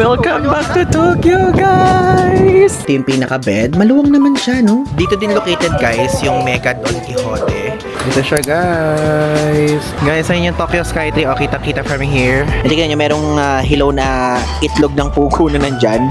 Welcome back to Tokyo, guys! Ito yung pinaka-bed. Maluwang naman siya, no? Dito din located, guys, yung Mega Don Quixote. Dito siya, guys. Guys, ayun yung Tokyo Skytree. O, kita-kita from here. At tignan nyo, merong hilaw na itlog ng puko na nandyan.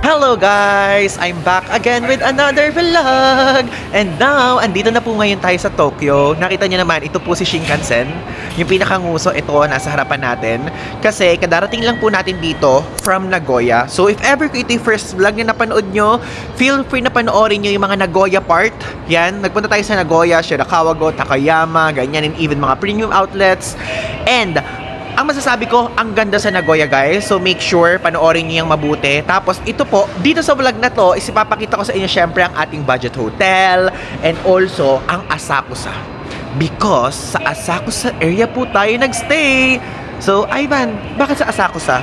Hello guys! I'm back again with another vlog! And now, andito na po ngayon tayo sa Tokyo. Nakita niyo naman, ito po si Shinkansen. Yung pinakanguso, ito, nasa harapan natin. Kasi, kadarating lang po natin dito from Nagoya. So, if ever ito yung first vlog na napanood nyo, feel free na panoorin nyo yung mga Nagoya part. Yan, nagpunta tayo sa Nagoya, Shirakawa-go, Takayama, ganyan, and even mga premium outlets. And, ang masasabi ko, ang ganda sa Nagoya, guys. So, make sure, panoorin niyo yung mabuti. Tapos, ito po, dito sa vlog na to, is ipapakita ko sa inyo, syempre, ang ating budget hotel and also, ang Asakusa. Because, sa Asakusa area po tayo nagstay. So, Ivan, bakit sa Asakusa?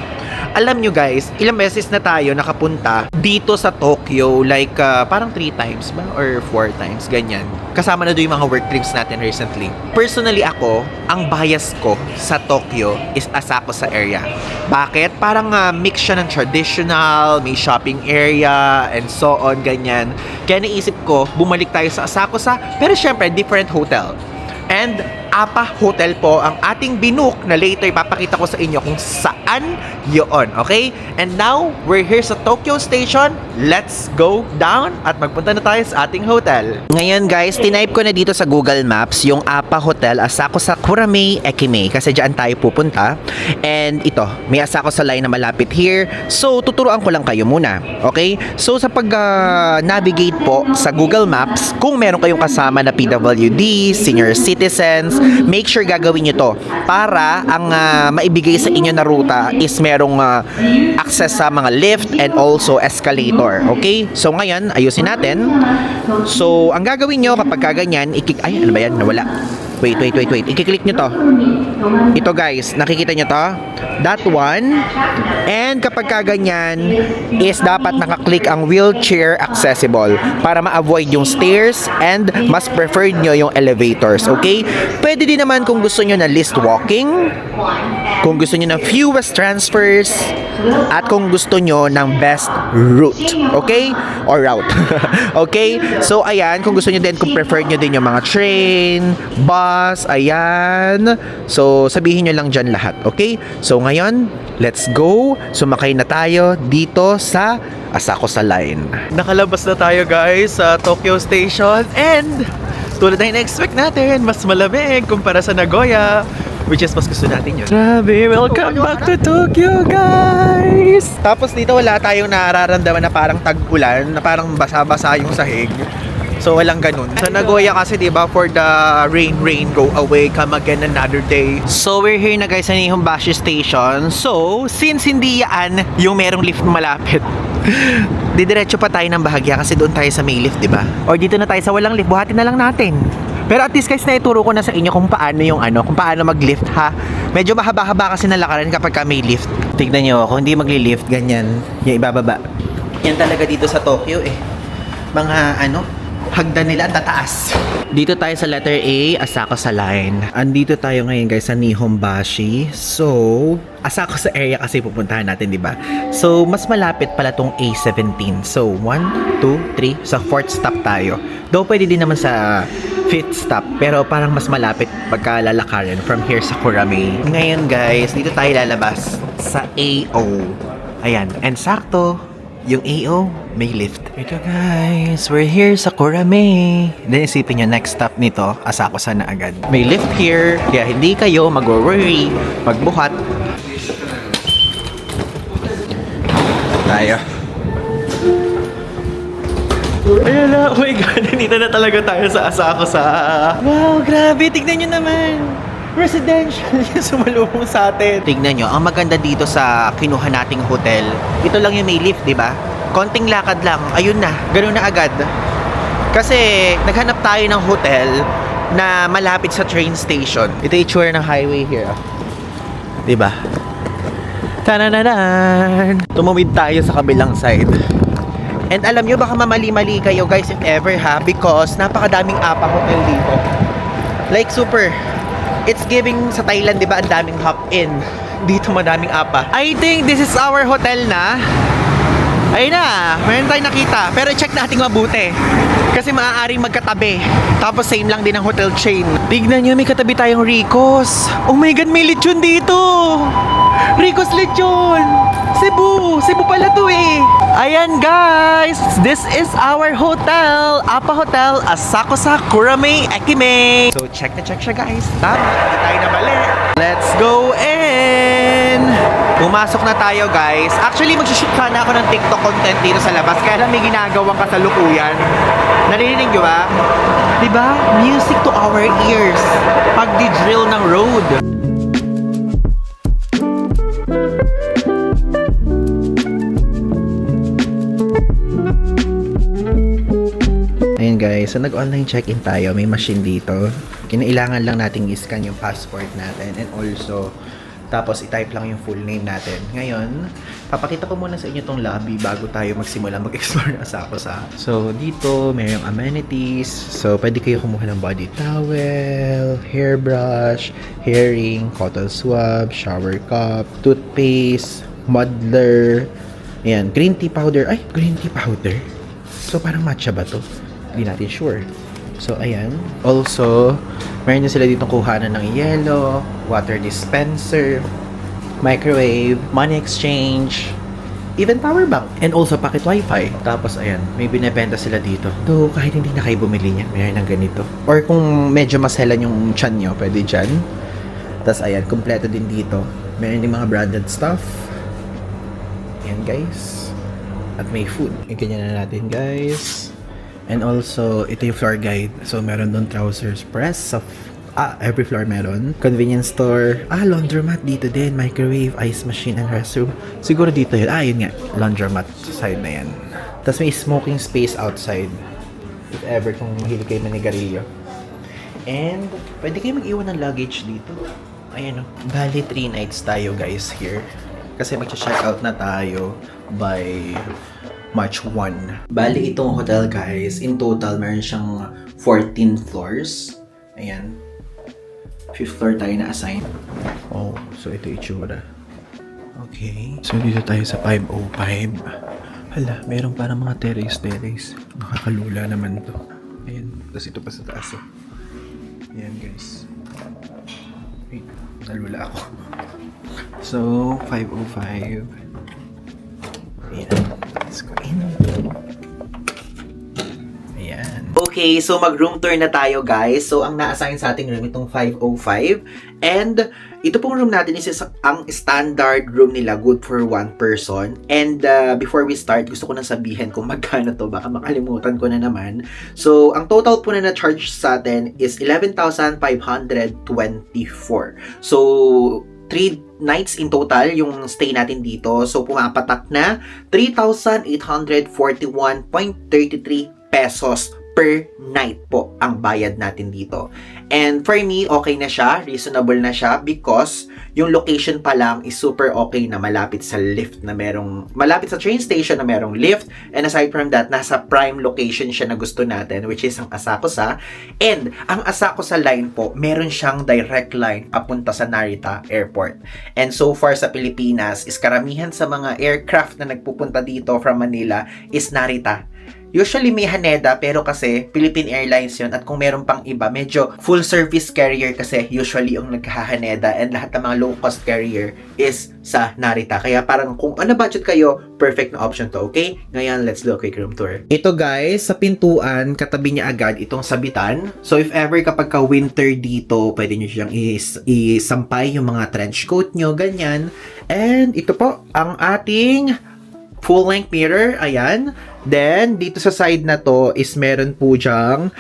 Alam nyo guys, ilang beses na tayo nakapunta dito sa Tokyo, like parang 3 times ba? Or 4 times, ganyan. Kasama na doon yung mga work trips natin recently. Personally ako, ang bias ko sa Tokyo is Asakusa area. Bakit? Parang mix siya ng traditional, may shopping area, and so on, ganyan. Kaya naisip ko, bumalik tayo sa Asakusa, pero syempre, different hotel. And Apa Hotel po ang ating binook na later ipapakita ko sa inyo kung saan yun, okay? And now, we're here sa Tokyo Station. Let's go down at magpunta na tayo sa ating hotel. Ngayon guys, tinype ko na dito sa Google Maps yung Apa Hotel Asakusa Kurame Ekime kasi dyan tayo pupunta. And ito, may Asakusa line na malapit here. So, tuturuan ko lang kayo muna, okay? So, sa pag-navigate po sa Google Maps, kung meron kayong kasama na PWD, senior citizens, make sure gagawin nyo to para ang maibigay sa inyo na ruta is merong access sa mga lift and also escalator. Okay? So ngayon, ayusin natin. So, ang gagawin nyo kapag kaganyan, ay, ano ba yan? Nawala. Wait. I-click nyo to. Ito guys, nakikita nyo to? That one. And kapag kaganyan, is dapat nakaklik ang wheelchair accessible para ma-avoid yung stairs and mas preferred nyo yung elevators. Okay? Pwede din naman kung gusto nyo na list walking, kung gusto nyo ng fewest transfers, at kung gusto nyo ng best route. Okay? Or route. Okay? So, ayan, kung gusto nyo din, kung preferred nyo din yung mga train, bus, ayan. So, sabihin nyo lang dyan lahat. Okay? So, ngayon, let's go. Sumakay na tayo dito sa Asakusa Line. Nakalabas na tayo, guys, sa Tokyo Station. And, tulad na in-expect natin, mas malamig kumpara sa Nagoya. Which is, mas gusto natin yun. Grabe, welcome back to Tokyo, guys! Tapos dito wala tayong nararamdaman na parang tag-ulan, na parang basa-basa yung sahig. So, walang ganun. Sa Nagoya kasi, diba, for the rain, go away, come again another day. So, we're here na guys sa Nihonbashi Station. So, since hindi yan yung merong lift malapit, didiretso pa tayo ng bahagya kasi doon tayo sa may lift, diba? Or dito na tayo sa walang lift, buhatin na lang natin. Pero at least guys, naituro ko na sa inyo kung paano yung kung paano mag-lift ha. Medyo mahaba-haba kasi ng lakaran kapag ka may lift. Tignan nyo ako, hindi magli-lift, ganyan. Yung ibababa. Yan talaga dito sa Tokyo eh. Mga hagdan nila tataas. Dito tayo sa letter A, Asakusa Line. Andito tayo ngayon guys sa Nihonbashi. So, Asakusa area kasi pupuntahan natin, di ba? So, mas malapit pala tong A17. So, 1, 2, 3. Sa 4th stop tayo. Though pwede din naman sa 5th stop. Pero parang mas malapit pagka lalakarin from here sa Kurame. Ngayon guys, dito tayo lalabas sa AO. Ayan. And sakto, yung AO, may lift. Ito guys, we're here sa Kurame. Then isipin nyo, next stop nito, Asakusa na agad. May lift here, kaya hindi kayo mag-worry, magbuhat. Tayo. Ayan na, oh my god, dito na talaga tayo sa Asakusa. Wow, grabe, tignan nyo naman. Residential yung sumalubong sa atin. Tignan nyo, ang maganda dito sa kinuha nating hotel, ito lang yung may lift, di ba? Konting lakad lang, ayun na, ganoon na agad. Kasi naghanap tayo ng hotel na malapit sa train station. Ito yung itsura ng highway here. Di ba? Tanananan! Tumawid tayo sa kabilang side. And alam nyo, baka mamali-mali kayo guys if ever ha, because napakadaming Apa hotel dito. Like super. It's giving sa Thailand, di ba, ang daming hop-in. Dito madaming apa. I think this is our hotel na. Ayun na, meron tayong nakita. Pero check natin mabuti. Kasi maaaring magkatabi. Tapos same lang din ang hotel chain. Tignan nyo, may katabi tayong Ricos. Oh my God, may lechon dito. Ricos lechon. Cebu pala to eh. Ayan guys, this is our hotel. Apa Hotel, Asakusa Kurame Ekime. So check na check siya guys. Tama, hindi tayo na mali. Let's go in. Pumasok na tayo guys. Actually magsishoot sana ako ng TikTok content dito sa labas. Kaya lang may ginagawang kasalukuyan. Narinig nyo ba? Diba? Music to our ears. Pag di-drill ng road. Ayun guys, so nag-online check-in tayo. May machine dito. Kinailangan lang nating i-scan yung passport natin and also tapos i-type lang yung full name natin. Ngayon, papakita ko muna sa inyo tong lobby bago tayo magsimula mag-explore na Asakusa. So, dito, mayroong amenities. So, pwede kayo kumuha ng body towel, hairbrush, hairring, cotton swab, shower cup, toothpaste, muddler, ayan, green tea powder. Ay, green tea powder. So, parang matcha ba to? Hindi natin sure. So, ayan. Also, meron din sila dito kuhanan ng yelo, water dispenser, microwave, money exchange, even power bank, and also pocket wifi. Tapos, ayan, may binebenta sila dito. Though, kahit hindi na kayo bumili niya, meron ng ganito. Or kung medyo maselan yung chan nyo, pwede dyan. Tapos, ayan, kompleto din dito. Meron din mga branded stuff. Ayan, guys. At may food. Ganyan na natin, guys. And also, ito yung floor guide. So, meron doon trousers press. Every floor meron. Convenience store. Laundromat dito din. Microwave, ice machine, and restroom. Siguro dito yun. Yun nga. Laundromat sa side na yan. Tapos may smoking space outside. If ever kung mahilig kayo manigarilyo. And, pwede kayo mag-iwan ng luggage dito. Ayan o. Bali, 3 nights tayo guys here. Kasi mag-check out na tayo by March 1. Bali itong hotel guys, in total meron siyang 14 floors. Ayan. 5th floor tayo na-assign. Oh, so ito itsura. Okay. So dito tayo sa 505. Hala, meron parang mga terrace. Nakakalula naman to. Ayan. Tapos ito pa sa taas. Ayan guys. Wait, nalula ako. So, 505. Ayan. Let's go in. Ayan. Okay, so mag-room tour na tayo guys. So, ang na-assign sa ating room itong 505. And, ito pong room natin is ang standard room nila, good for 1 person. And, before we start, gusto ko na sabihin kung magkano to. Baka makalimutan ko na naman. So, ang total po na na-charge sa atin is 11,524. So, 3 nights in total yung stay natin dito. So, pumapatak na 3,841.33 pesos per night po ang bayad natin dito. And for me, okay na siya, reasonable na siya because yung location pa lang is super okay na malapit sa lift na malapit sa train station na merong lift, and aside from that, nasa prime location siya na gusto natin, which is ang Asakusa. And ang Asakusa line po, meron siyang direct line papunta sa Narita Airport. And so far sa Pilipinas, is karamihan sa mga aircraft na nagpupunta dito from Manila is Narita. Usually may Haneda, pero kasi Philippine Airlines yun, at kung meron pang iba, medyo full service carrier kasi usually yung naghahaneda, and lahat ng mga low cost carrier is sa Narita. Kaya parang kung ano budget kayo, perfect na option to, okay? Ngayon, let's do a quick room tour. Ito guys, sa pintuan, katabi niya agad itong sabitan. So if ever kapag ka winter dito, pwede nyo siyang isampay yung mga trench coat nyo, ganyan. And ito po, ang ating full-length mirror, ayan. Then, dito sa side na to is meron po dyang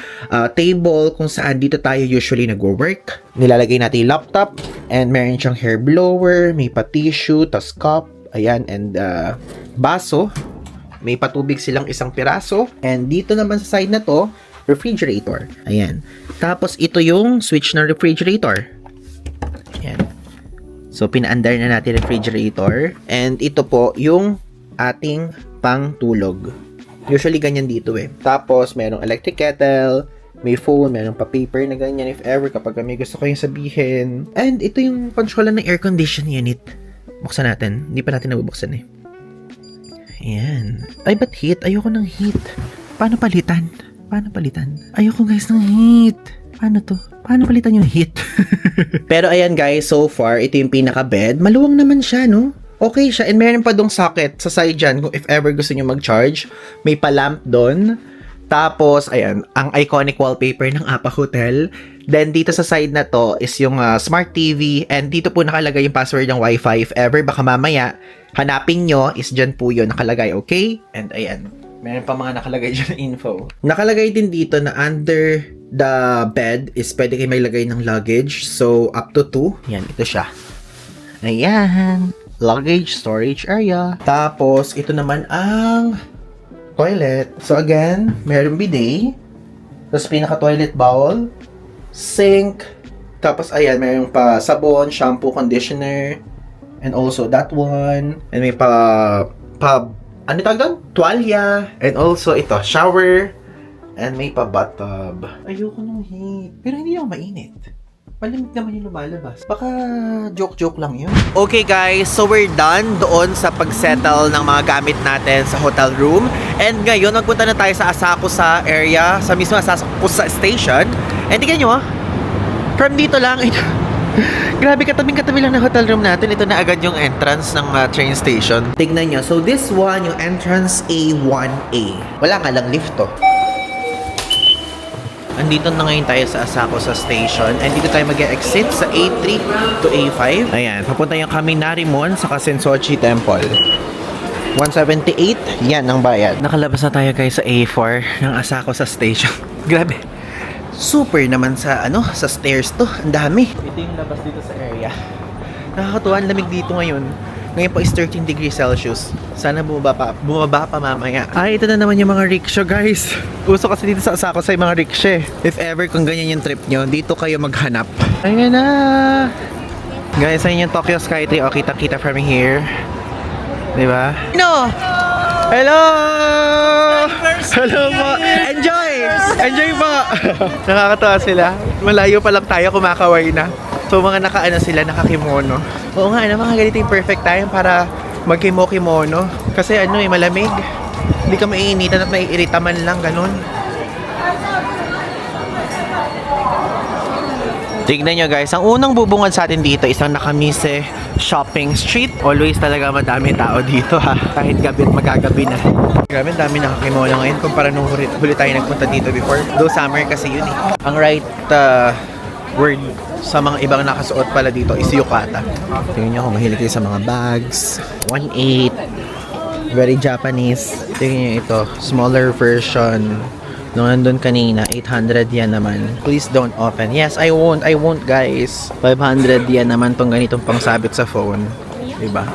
table kung saan dito tayo usually nagwo-work. Nilalagay natin yung laptop and meron siyang hair blower, may pa-tissue, tas cup, ayan, and baso. May patubig silang isang piraso. And dito naman sa side na to, refrigerator. Ayan. Tapos, ito yung switch ng refrigerator. Ayan. So, pinaandar na natin refrigerator. And ito po yung ating pang tulog. Usually ganyan dito eh. Tapos merong electric kettle, May phone, meron pa paper na ganyan if ever kapag may gusto kayong sabihin. And ito yung controller ng air condition unit. Buksan natin. Hindi pa natin nabubuksan eh. Ayan. Ay, ba't heat? Ayoko ng heat. Paano palitan? Ayoko guys ng heat. Paano to? Paano palitan yung heat? Pero ayan guys, so far, ito yung pinaka-bed. Maluwang naman siya, no? Okay siya. And meron pa dong socket sa side dyan kung if ever gusto nyo mag-charge. May pa-lamp doon. Tapos, ayan, ang iconic wallpaper ng Apa Hotel. Then, dito sa side na to is yung smart TV. And dito po nakalagay yung password ng Wi-Fi. If ever, baka mamaya, hanapin nyo, is dyan po yun nakalagay, okay? And ayan, meron pa mga nakalagay dyan na info. Nakalagay din dito na under the bed is pwede kayo may lagay ng luggage. So, up to 2. Yan, ito siya. Ayan, luggage storage area. Tapos, ito naman ang toilet. So again, meron bidet. Tapos pinaka-toilet bowl. Sink. Tapos ayan, meron pa sabon, shampoo, conditioner. And also that one. And may ano tawag doon? Tuwalya. And also ito, shower. And may pa bathtub. Ayoko nung heat. Pero hindi ako mainit. Malamig naman yung lumalabas. Baka joke-joke lang yun. Okay guys, so we're done doon sa pag-settle ng mga gamit natin sa hotel room. And ngayon, magpunta na tayo sa Asakusa area, sa mismo Asakusa station. And tignan nyo from dito lang, grabe, katabing-katabi lang ng hotel room natin. Ito na agad yung entrance ng train station. Tignan nyo, so this one, yung entrance A1A. Wala nga lang lift to. Andito na ngayon tayo sa Asakusa Station and dito tayo mag-exit sa A3 to A5. Ayan, papunta yung kami Narimon sa Sensochi Temple. 178, yan ang bayad. Nakalabas na tayo guys sa A4 ng Asakusa Station. Grabe. Super naman sa sa stairs to. Ang dami. Ito yung labas dito sa area. Nakakatuwa, ang lamig dito ngayon. Ngayon po is 13 degrees Celsius. Sana bumaba pa mamaya. Ay, ito na naman yung mga rickshaw, guys. Uso kasi dito sa Asakusa yung mga rickshaw. If ever kung ganyan yung trip nyo, dito kayo maghanap. Ayan na! Guys, ayun yung Tokyo Skytree. O, kita-kita from here. Diba? No! Hello! Hello po! Enjoy! Enjoy po! Nakakatawa sila. Malayo pa lang tayo, kumakaway na. So, mga sila, nakakimono. Oo nga, mga ganito yung perfect time para magkimo-kimono. Kasi malamig. Hindi ka maiinitan at maiirita man lang, ganun. Tignan nyo guys, ang unang bubungad sa atin dito is ang Nakamise Shopping Street. Always talaga madami tao dito ha. Kahit gabi at magagabi na. Grabe, dami nakakimono ngayon kumpara nung huli tayo nagpunta dito before. Though summer kasi yun eh. Ang right word sa mga ibang nakasuot pala dito is yukata. Tingnan nyo kung mahilig kayo sa mga bags. 1.8. Very Japanese. Tingnan nyo ito. Smaller version. Nung nandun kanina, 800 yan naman. Please don't open. Yes, I won't guys. 500 yan naman tong ganitong pangsabit sa phone. Diba?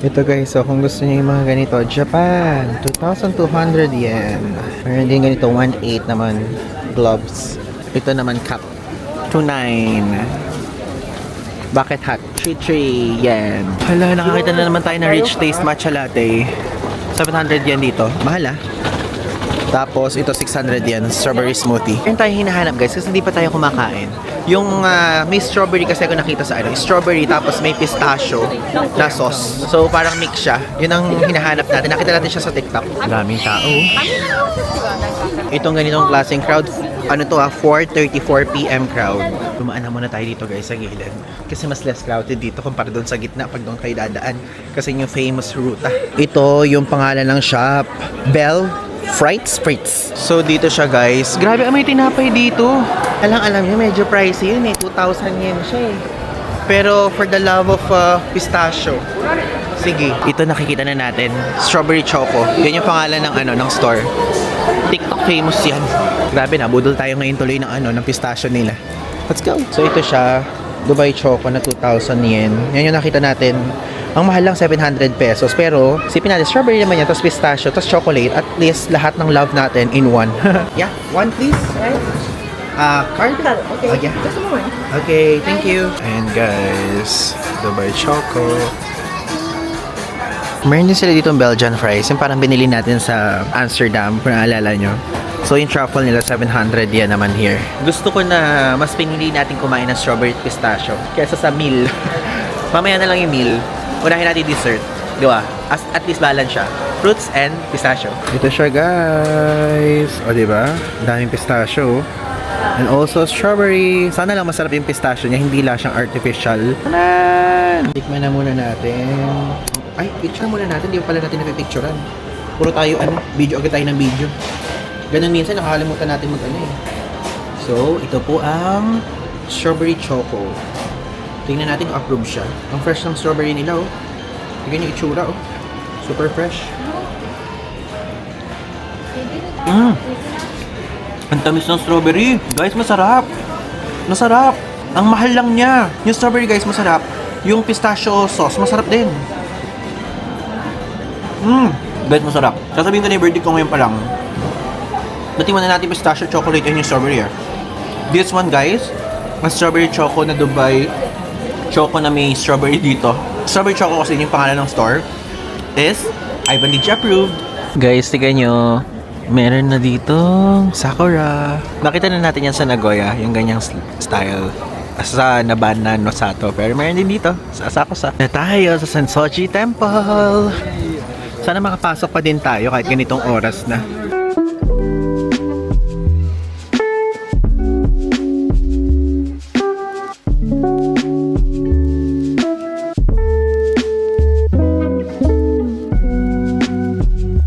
Ito guys, so kung gusto niyo yung mga ganito, Japan, 2,200 yen. Meron din ganito, 1.8 naman, gloves. Ito naman, cap, 2.9. Bucket hat, 3.3 yen. Hala, nakakita na naman tayo na Rich Taste Matcha Latte. 700 yen dito. Mahal ah. Tapos ito 600 yen, strawberry smoothie. Yan tayo hinahanap guys kasi hindi pa tayo kumakain. Yung may strawberry kasi ako nakita sa strawberry tapos may pistachio na sauce. So parang mix siya. Yun ang hinahanap natin. Nakita natin siya sa TikTok. Daming tao. Itong ganitong klaseng crowd, 4:34 PM crowd. Dumaan na muna tayo dito guys sa gilid. Kasi mas less crowded dito kumpara doon sa gitna pag doon kayo dadaan. Kasi yung famous ruta. Ito yung pangalan ng shop, Bell Fright Spritz. So dito siya guys. Grabe, may tinapay dito. Alam nyo, medyo pricey yun eh. 2,000 yen siya eh. Pero for the love of pistachio. Sige, ito nakikita na natin. Strawberry Choco. Yan yung pangalan ng store. TikTok famous yan. Grabe, nabudol tayo ngayon tuloy ng pistachio nila. Let's go. So ito siya, Dubai Choco na 2,000 yen. Yan yung nakita natin. Ang mahal lang 700 pesos. Pero, sipin natin, strawberry naman yan, tapos pistachio, tapos chocolate. At least, lahat ng love natin in one. Yeah, one please. Card? Okay. Oh, yeah. Just a moment. Okay, thank you. And guys, Dubai Choco. Meron din sila dito Belgian fries, yung parang binili natin sa Amsterdam, kung naalala nyo. So yung truffle nila, 700 yan naman here. Gusto ko na mas pinili natin kumain ng strawberry pistachio kaysa sa meal. Mamaya na lang yung meal. Unahin natin dessert. Di ba? At least balance siya. Fruits and pistachio. Ito siya guys. O di ba? Daming pistachio. And also strawberry. Sana lang masarap yung pistachio niya. Hindi lang siyang artificial. Tanan! Tikman na muna natin. Ay, picture muna natin. Di pa pala natin napipicturean. Puro tayo, video agad tayo ng video. Ganun minsan, nakakalimutan natin mag-ano eh. So, ito po ang strawberry choco. Tingnan natin kung approve siya. Ang fresh ng strawberry nila, oh. Tingnan yung itsura, oh. Super fresh. Ang tamis ng strawberry. Guys, masarap. Masarap. Ang mahal lang niya. Yung strawberry, guys, masarap. Yung pistachio sauce, masarap din. Guys, masarap. Sasabihin ko na yung verdict ko ngayon pa lang. Natingnan na natin pistachio chocolate and yung strawberry. This one, guys, ang strawberry choco na Dubai choco na may strawberry dito. Strawberry choco kasi yung pangalan ng store is Ivan Digi approved. Guys, tignan nyo. Meron na dito Sakura. Nakita na natin yan sa Nagoya, yung ganyang style. Sa Nabana Nosato. Pero meron din dito sa Asakusa. Na tayo sa Sensoji Temple. Sana makapasok pa din tayo kahit ganitong oras na.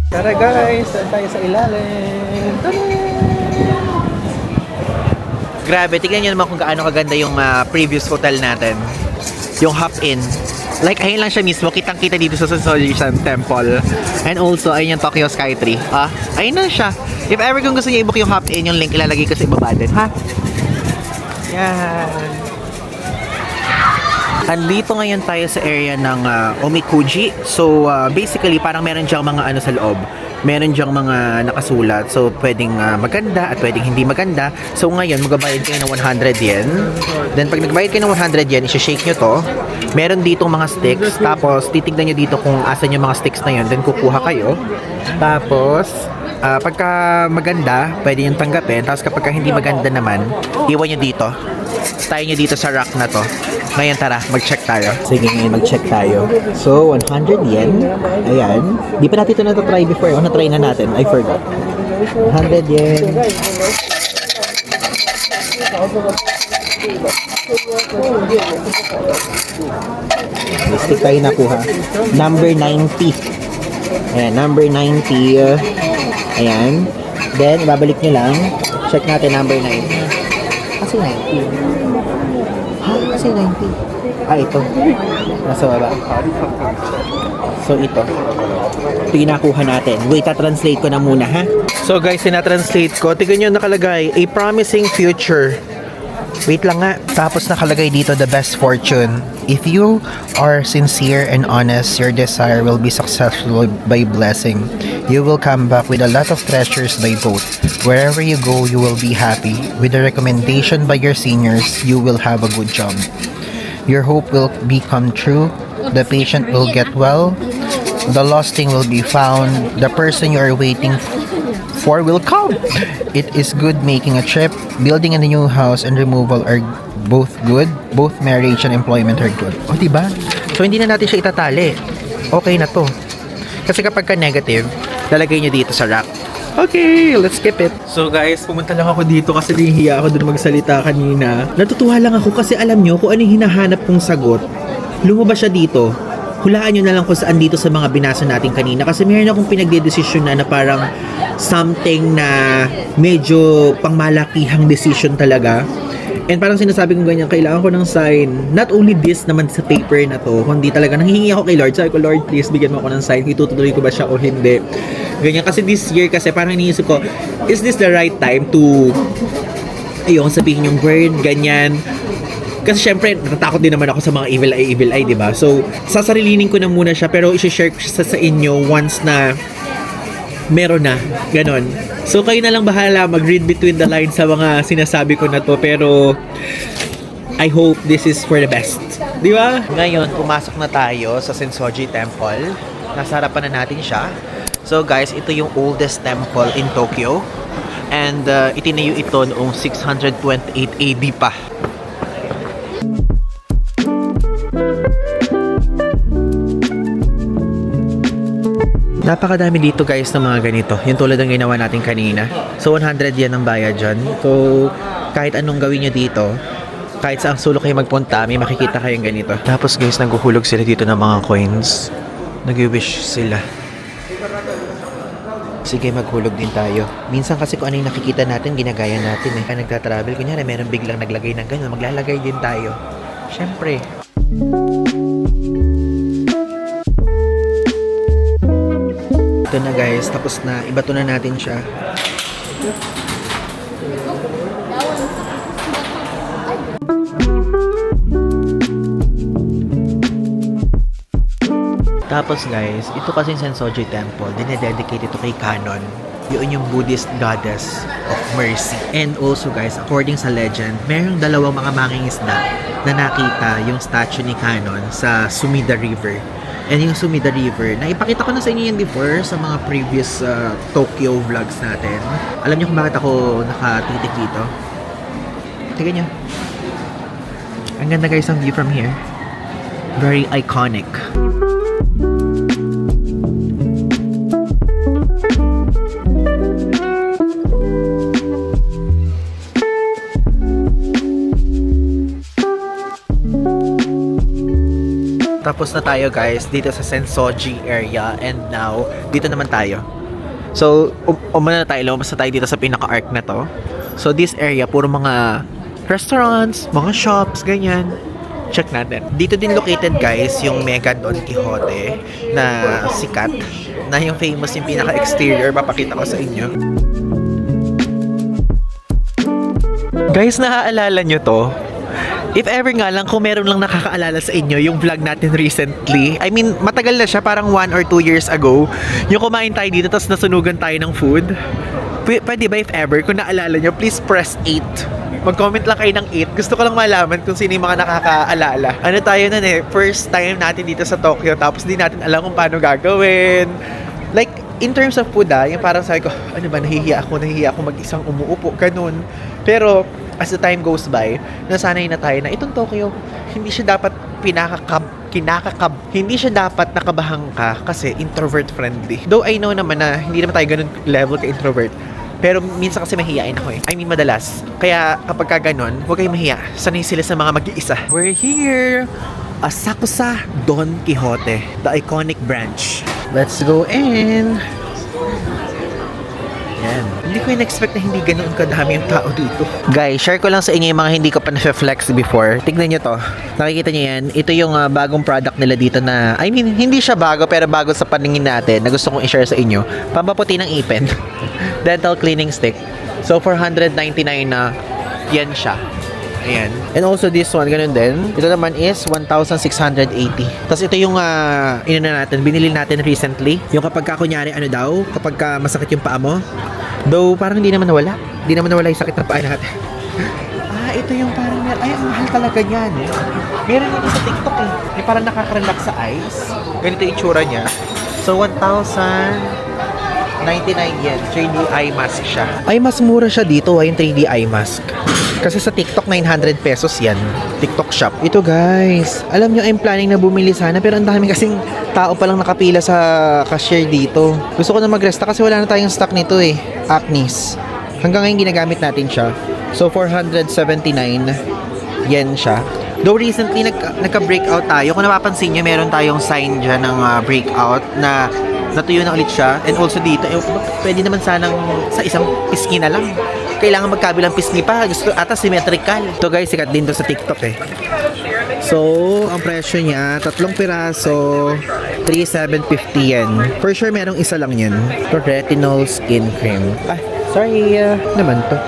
Tara guys, saan tayo sa ilalim? Grabe, tignan nyo naman kung gaano kaganda yung previous hotel natin. Yung hop-in. Like, ayun lang siya mismo. Kitang-kita dito sa Sensoji Temple. And also, ayun yung Tokyo Skytree. Ayun na siya. If ever kung gusto niyo i-book yung hop-in, yung link ilalagay ko sa ibaba din. Ha? Yan. Andito ngayon tayo sa area ng Omikuji. So, basically, parang meron diyang mga ano sa loob. Meron diyang mga nakasulat. So, pwedeng maganda at pwedeng hindi maganda. So, ngayon, magbabayad kayo ng 100 yen. Then, pag nagbayad kayo ng 100 yen, isi-shake nyo to. Meron ditong mga sticks. Tapos, titignan nyo dito kung asan yung mga sticks na yun. Then, kukuha kayo. Tapos, pagka maganda, pwede yung tanggapin. Tapos, kapag hindi maganda naman, iwan nyo dito. Tayo nyo dito sa rack na to. Ngayon tara, mag-check tayo. Sige, ngayon mag-check tayo. So, 100 yen. Ayan. Di pa natin ito na-try before. Na-try na natin. I forgot. 100 yen. Stick tayo nakuha. Number 90. Ayan, number 90. Ayan. Then, babalik nyo lang. Check natin number 90. Kasi 90. Kasi 90. Ito. Nasa baba. So, ito. Ito yung nakuha natin. Wait, translate ko na muna, ha? So, guys, sinatranslate ko. Tignan nyo nakalagay, a promising future. Wait lang nga. Tapos nakalagay dito, the best fortune. If you are sincere and honest, your desire will be successful by blessing. You will come back with a lot of treasures by boat. Wherever you go, you will be happy. With the recommendation by your seniors, you will have a good job. Your hope will become true. The patient will get well. The lost thing will be found. The person you are waiting for will come. It is good making a trip. Building a new house and removal are both good. Both marriage and employment are good. O, diba? So, hindi na natin siya itatali. Okay na to. Kasi kapag ka negative, lalagay nyo dito sa rack. Okay, let's skip it. So guys, pumunta lang ako dito kasi nahihiya ako doon magsalita kanina. Natutuwa lang ako kasi alam nyo kung ano yung hinahanap kong sagot. Lumabas siya dito. Hulaan nyo na lang kung saan dito sa mga binasa natin kanina. Kasi meron akong pinagdedesisyon na parang something na medyo pangmalakihang decision talaga. And parang sinasabi ko ganyan, kailangan ko ng sign. Not only this naman sa paper na to, kundi talaga nanghihingi ako kay Lord. Sabi ko, Lord, please bigyan mo ako ng sign. Itutuloy ko ba siya o hindi? Ganyan. Kasi this year kasi parang iniisip ko, is this the right time to ayun, sabihin yung word, ganyan. Kasi syempre, natatakot din naman ako sa mga evil eye, diba? So, sasarilinin ko na muna siya, pero isi-share ko sa inyo once na meron na, ganon. So, kayo na lang bahala mag-read between the lines sa mga sinasabi ko na to, pero I hope this is for the best. Di ba? Ngayon, pumasok na tayo sa Sensoji Temple. Nasa harapan na natin siya. So guys, ito yung oldest temple in Tokyo. And itinayo ito noong 628 AD pa. Napakadami dito guys ng mga ganito. Yung tulad ng ginawa natin kanina. So 100 yan ang bayad dyan. So kahit anong gawin nyo dito, kahit saang sulok kayo magpunta, may makikita kayong ganito. Tapos guys, naghuhulog sila dito ng mga coins. Nag-wish sila. Sige, maghulog din tayo. Minsan kasi kung ano yung nakikita natin, ginagaya natin eh. Kaya nagta-travel, kunyari meron biglang naglagay ng ganyan, maglalagay din tayo. Syempre. Ito na guys, tapos na, ibato na natin siya. Tapos guys, ito kasing Sensoji Temple, dinededicate ito kay Kanon. Yun yung Buddhist goddess of mercy. And also guys, according sa legend, mayroong dalawang mga mangingisda na nakita yung statue ni Kanon sa Sumida River. And yung Sumida River, naipakita ko na sa inyo yan before sa mga previous Tokyo vlogs natin. Alam niyo kung bakit ako nakatitik dito? Tignan niyo. Ang ganda guys ang view from here. Very iconic. Tapos na tayo guys dito sa Sensoji area, and now dito naman tayo. So umuna na tayo, lumabas na tayo dito sa pinaka-arc na to. So this area puro mga restaurants, mga shops, ganyan. Check natin. Dito din located guys yung Mega Don Quixote na sikat, na yung famous yung pinaka-exterior, papakita ko sa inyo. Guys, naaalala nyo to? If ever nga lang, kung meron lang nakakaalala sa inyo yung vlog natin recently, I mean, matagal na siya, parang 1 or 2 years ago, yung kumain tayo dito tapos nasunugan tayo ng food. Pwede ba if ever, kung naalala nyo, please press 8. Mag-comment lang kayo ng 8. Gusto ko lang malaman kung sino yung mga nakakaalala. Ano tayo nun eh, first time natin dito sa Tokyo, tapos di natin alam kung paano gagawin. Like, in terms of food yung parang sabi ko, ano ba, nahihiya ako mag-isang umuupo, ganun. Pero, as the time goes by, nasanay na tayo na itong Tokyo, hindi siya dapat hindi siya dapat nakabahang ka kasi introvert friendly. Though I know naman na hindi naman tayo ganun level ka introvert. Pero minsan kasi mahihiyain ako eh. I mean madalas. Kaya kapag ka ganun, huwag kayong mahiya. Sanay sila sa mga mag-iisa. We're here! Asakusa Don Quixote, the iconic branch. Let's go in! Yan. Hindi ko in-expect na hindi ganoon kadami yung tao dito. Guys, share ko lang sa inyo yung mga hindi ko pa na-flex before. Tignan nyo to. Nakikita nyo yan? Ito yung bagong product nila dito na, I mean, hindi siya bago pero bago sa paningin natin na gusto kong i-share sa inyo. Pampaputi ng ipin. Dental cleaning stick. So, 499 na yan siya. Ayan. And also this one, ganun din. Ito naman is 1,680. Tapos ito yung binili natin recently. Yung kapag ka, kunyari, kapag ka masakit yung paa mo. Though, parang hindi naman nawala. Hindi naman nawala yung sakit ng paa natin. Ito yung parang, ay, ang mahal talaga yan. Meron ito sa TikTok eh. Yung parang nakaka-relax sa eyes. Ganito yung itsura niya. So, 1,099 yen. 3D eye mask siya. Ay, mas mura siya dito, yung 3D eye mask. Kasi sa TikTok, 900 pesos yan. TikTok shop. Ito guys, alam nyo, I'm planning na bumili sana pero ang dami kasing tao palang nakapila sa cashier dito. Gusto ko na magresta kasi wala na tayong stock nito eh. Acnis. Hanggang ngayon ginagamit natin siya. So, 479 yen siya. Though recently, nagka-breakout tayo. Kung napapansin nyo, meron tayong sign dyan ng breakout na natuyo na ulit siya. And also dito, pwede naman sanang sa isang pisngi na lang. Kailangan magkabilang pisngi pa. Gusto ata symmetrical. Ito guys, sikat din to sa TikTok eh. So, ang presyo niya, 3 piraso, 3,750 yen. For sure, merong isa lang yan. Ito, retinol skin cream. Sorry, naman to.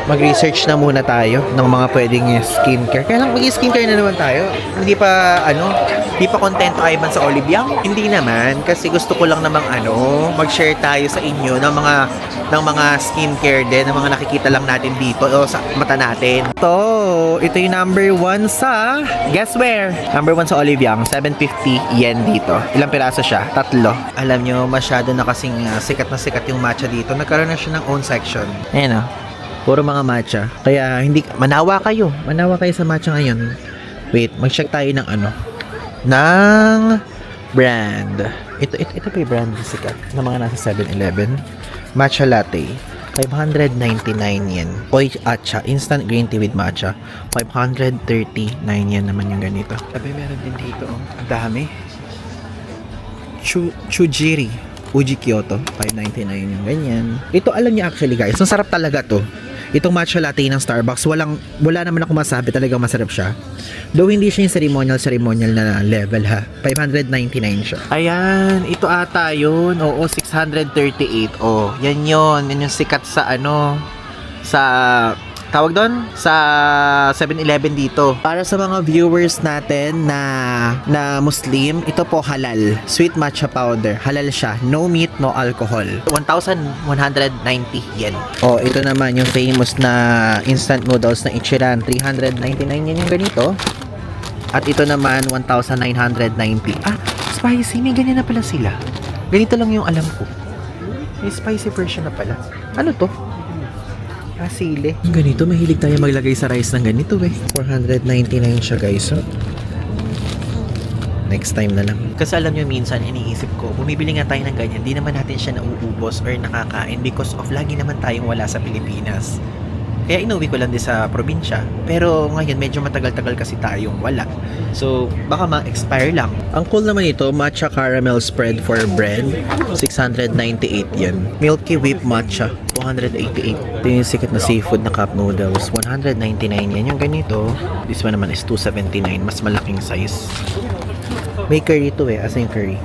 mag-research na muna tayo ng mga pwedeng skincare. Kaya lang mag-skincare na naman tayo. Hindi pa kontento Ivan sa Olive Young. Hindi naman kasi gusto ko lang namang mag-share tayo sa inyo ng mga skincare din, ng mga nakikita lang natin dito o sa mata natin. Ito yung number 1 sa guess where? Number 1 sa Olive Young, 750 yen dito. Ilang piraso siya? 3. Alam nyo, masyado na kasing sikat na sikat yung matcha dito. Nagkaroon na siya ng own section. Ayan puro mga matcha. Kaya manawa kayo sa matcha ngayon. Wait, mag-check tayo ng ng brand. Ito pa yung brand na sikat na mga nasa 7-Eleven. Matcha latte. 599 yen. Oi Acha, instant green tea with matcha. 539 yen naman yung ganito. Sabi meron din dito. Ang dami. Chujiri. Uji Kyoto. 599 yung ganyan. Ito alam niyo actually guys. Ang sarap talaga to. Itong matcha latte ng Starbucks, wala naman ako masabi, talagang masarap siya. Though hindi siya yung ceremonial na level ha. 599 siya. Ayan, ito ata yun. Oo, 638. Oh, yan yun. Yan yung sikat sa sa tawag doon sa 7-Eleven dito. Para sa mga viewers natin na Muslim, ito po halal. Sweet matcha powder. Halal siya. No meat, no alcohol. 1,190 yen. Oh, ito naman yung famous na instant noodles na Ichiran. 399 yen yung ganito. At ito naman 1,990. Spicy. May ganyan na pala sila. Ganito lang yung alam ko. May spicy version na pala. Ano to? Sili. Ganito, mahilig tayo maglagay sa rice ng ganito 499 siya guys. Next time na lang. Kasi alam nyo, minsan iniisip ko, bumibili nga tayo ng ganyan, di naman natin siya nauubos or nakakain because of lagi naman tayong wala sa Pilipinas. Kaya inuwi ko lang din sa probinsya. Pero ngayon, medyo matagal-tagal kasi tayong wala. So, baka ma-expire lang. Ang cool naman ito, matcha caramel spread for bread. 698 yen. Milky whip matcha. 288. Ito yung sikat na seafood na cup noodles. 199 yen yung ganito. This one naman is 279. Mas malaking size. May curry ito Asa yung curry?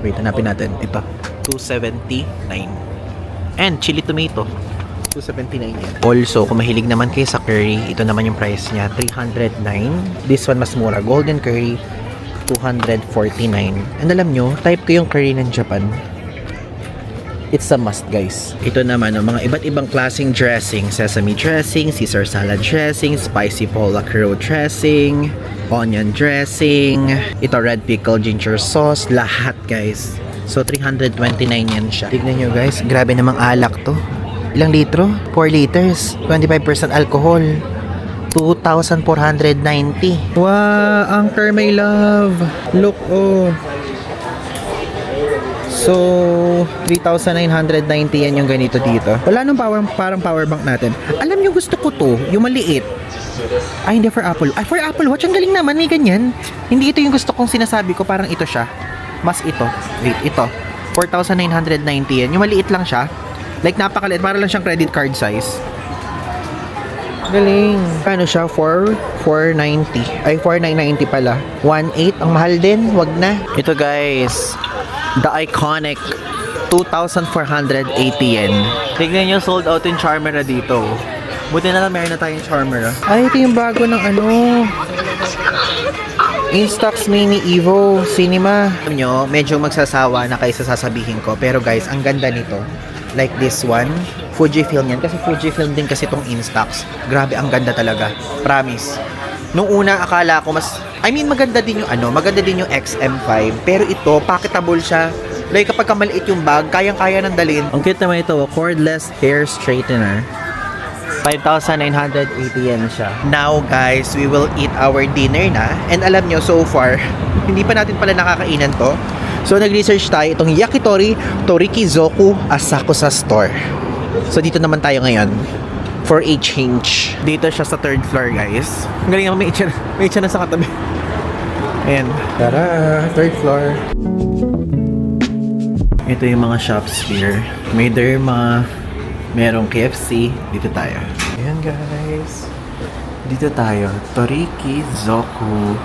Wait, hanapin natin. Ito. 279. And chili tomato. 279 yan. Also, kung mahilig naman kayo sa curry, ito naman yung price niya, 309. This one mas mura. Golden curry, 249. And alam nyo, type ko yung curry ng Japan. It's a must, guys. Ito naman, mga iba't ibang klaseng dressing. Sesame dressing, Caesar salad dressing, spicy pollock roe dressing, onion dressing, ito red pickle ginger sauce, lahat, guys. So, 329 yan siya. Tignan nyo, guys. Grabe namang alak to. Ilang litro? 4 liters. 25% alcohol. 2,490. Wow! Anchor, my love! Look, So, 3,990 yan yung ganito dito. Wala nung parang power bank natin. Alam nyo, gusto ko to. Yung maliit. Ay, hindi for Apple. Ay, for Apple Watch. Ang galing naman. May ganyan. Hindi ito yung gusto kong sinasabi ko. Parang ito siya. Mas ito. Wait, ito. 4,990 yan. Yung maliit lang siya. Like, napakaliit. Para lang siyang credit card size. Galing. Ano siya? 4,990. Ay, 4,990 pala. 1,800. Ang mahal din. Wag na. Ito, guys. The iconic 2,480 yen. Tignan nyo, sold out yung Charmera dito. Buti na lang meron na tayong Charmera. Ay, ito yung bago ng Instax Mini Evo Cinema. Alam nyo, medyo magsasawa na kayo sa sasabihin ko. Pero guys, ang ganda nito. Like this one, Fujifilm yan. Kasi Fujifilm din kasi itong Instax. Grabe, ang ganda talaga. Promise. Nung una, akala ko maganda din yung XM5. Pero ito, packetable siya. Like, kapag maliit yung bag, kayang-kaya nang dalhin. Ang cute naman ito, cordless hair straightener. 5,980 yen siya. Now, guys, we will eat our dinner na. And alam nyo, so far, hindi pa natin pala nakakainan to. So, nag-research tayo itong Yakitori Torikizoku Asakusa Store. So, dito naman tayo ngayon for a change. Dito siya sa 3rd floor, guys. Ang galing ako, may itcha na sa katabi. Ayan. Tara, 3rd floor. Ito yung mga shops here. May Derma, merong KFC. Dito tayo. Ayan, guys. Dito tayo. Torikizoku.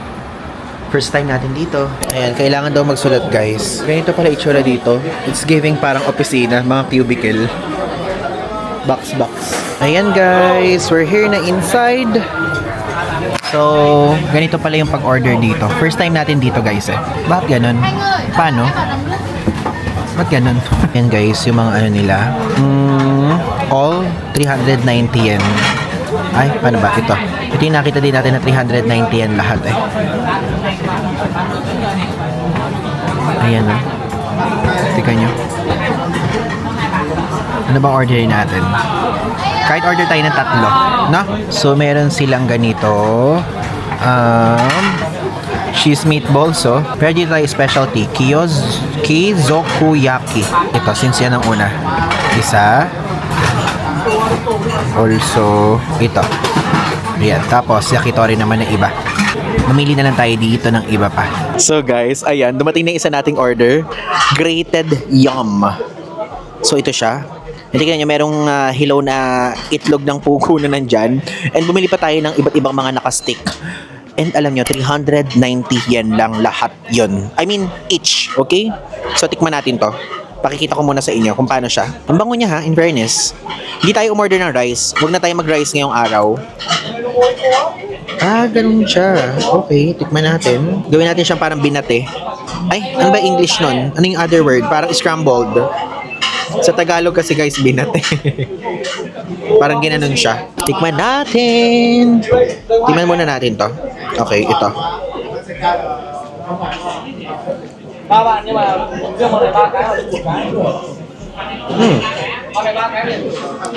First time natin dito. Ayan, kailangan daw magsulat, guys. Ganito pala itsura dito. It's giving parang opisina, mga cubicle. Box. Ayan guys, we're here na inside. So, ganito pala yung pag-order dito. First time natin dito guys eh. Bakit ganun? Paano? Ba't ganun? Ayan guys, yung mga ano nila. All 390 yen. Ay, paano ba? Ito. Ito yung nakita din natin na 390 yen lahat eh. Ayan o. Tika nyo. Ano bang orderin natin? Kahit order tayo ng 3, no? So, meron silang ganito. Cheese meatballs, oh. Pero dito tayo specialty. Kizokuyaki. Ito, since yan ang una. Isa. Also, ito. Ayan. Tapos, yakitori naman ng iba. Mamili na lang tayo dito ng iba pa. So, guys, ayan. Dumating na isa nating order. Grated yum. So, ito siya. Hindi kaya nyo, merong hilaw na itlog ng puko na nandyan. And bumili pa tayo ng iba't ibang mga nakastick. And alam nyo, 390 yen lang lahat yon. I mean, each. Okay? So, tikman natin to. Pakikita ko muna sa inyo kung paano siya. Ang bango niya ha, in fairness. Hindi tayo umorder ng rice. Huwag na tayo mag-rice ngayong araw. Ganun siya. Okay, tikman natin. Gawin natin siyang parang binate. Ay, ano ba English nun? Ano yung other word? Parang scrambled. Sa Tagalog kasi guys, binate. Parang ginanon siya. Tikman natin. Tikman muna natin to. Okay, ito.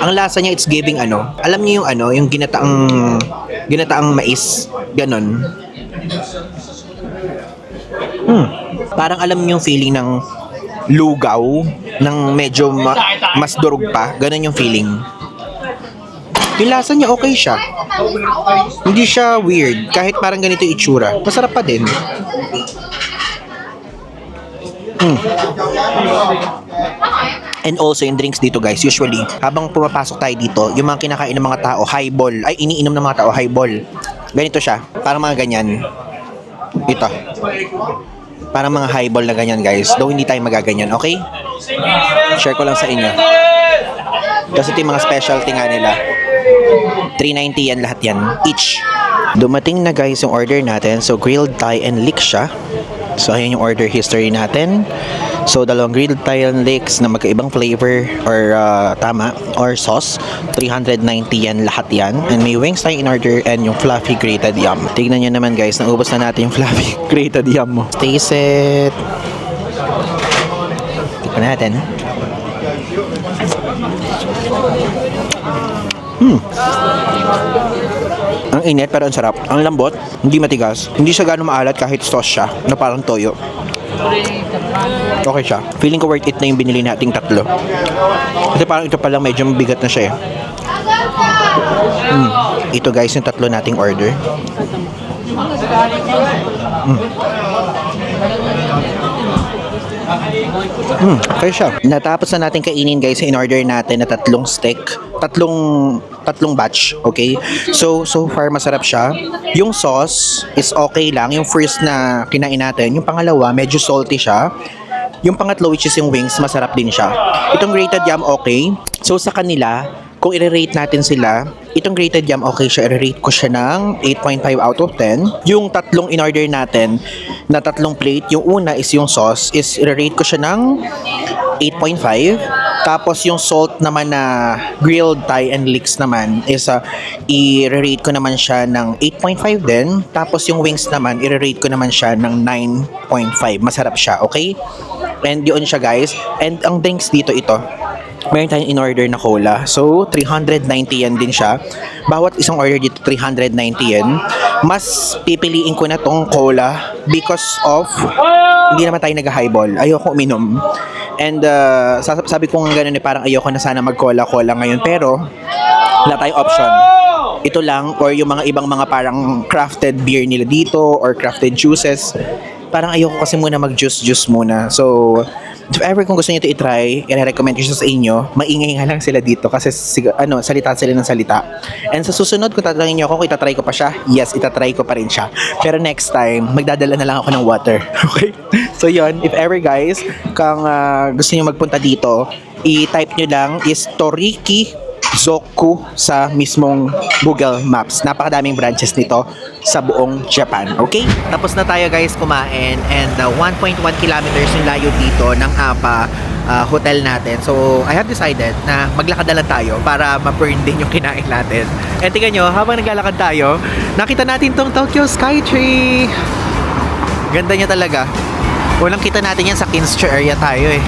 Ang lasa niya, it's giving ano. Alam niyo yung ano, yung ginataang mais. Ganon. Parang alam niyo yung feeling ng lugaw, ng medyo mas durog pa. Ganon yung feeling. Yung lasa niya okay siya. Hindi siya weird. Kahit parang ganito yung itsura. Masarap pa din. And also yung drinks dito guys, usually habang pumapasok tayo dito, yung mga kinakain ng mga tao, highball. Ay, iniinom ng mga tao, highball. Ganito siya. Parang mga ganyan. Ito. Parang mga highball na ganyan guys. Though hindi tayo magaganyan, okay? Share ko lang sa inyo. Kasi ito yung mga specialty nga nila. 390 yan lahat yan. Each. Dumating na guys yung order natin. So grilled Thai and leek siya. So ayan yung order history natin. So dalawang grilled Thai and leeks na magkaibang flavor or sauce. 390 yan lahat yan. And may wings tayo in order and yung fluffy grated yum. Tignan nyo naman guys, naubos na natin yung fluffy grated yum mo. Stay set. Tignan natin. Ang init pero ang sarap. Ang lambot, hindi matigas. Hindi siya gano'ng maalat kahit sauce siya na parang toyo. Okay siya. Feeling ko worth it na yung binili nating 3. Kasi parang ito palang medyo mabigat na siya eh. Ito guys yung 3 nating order. Okay siya. Natapos na natin kainin guys, in order natin na 3 steak. Tatlong batch, okay? So far masarap siya. Yung sauce is okay lang. Yung first na kinain natin, yung pangalawa medyo salty siya. Yung pangatlo, which is yung wings, masarap din siya. Itong grated yum, okay. So sa kanila, kung i-rate natin sila, itong grated yum, okay siya. I-rate ko siya ng 8.5 out of 10. Yung 3 in-order natin na 3 plate, yung una is yung sauce, is i-rate ko siya ng 8.5. Tapos yung salt naman na grilled Thai and leeks naman is i-rate ko naman siya ng 8.5 din. Tapos yung wings naman, i-rate ko naman siya ng 9.5. Masarap siya, okay? And yun siya guys. And ang drinks dito ito. Meron tayong in-order na cola. So, 390 yen din siya. Bawat isang order dito, 390 yen. Mas pipiliin ko na tong cola because of hindi naman tayo nag-highball. Ayoko uminom. And sabi ko nga ganun parang ayoko na sana mag-cola-cola ngayon. Pero, wala tayong option. Ito lang or yung mga ibang mga parang crafted beer nila dito or crafted juices. Parang ayoko kasi muna mag-juice muna. So, if ever kung gusto niyo ito i-try, i-recommend ko siya sa inyo, maingay nga lang sila dito kasi salita sila ng salita. And sa susunod, kung tatanungin niyo ako kung itatry ko pa siya, yes, itatry ko pa rin siya. Pero next time, magdadala na lang ako ng water. Okay? So yun, if ever guys, kung gusto niyo magpunta dito, i-type nyo lang is Toriki Zoku sa mismong Google Maps. Napakadaming branches nito sa buong Japan. Okay? Tapos na tayo guys kumain and 1.1 kilometers yung layo dito ng APA hotel natin. So, I have decided na maglakad na lang tayo para ma-burn din yung kinain natin. And tingnan nyo, habang naglalakad tayo, nakita natin tong Tokyo Skytree. Ganda niya talaga. Unang kita natin yan sa Kinstro area tayo eh.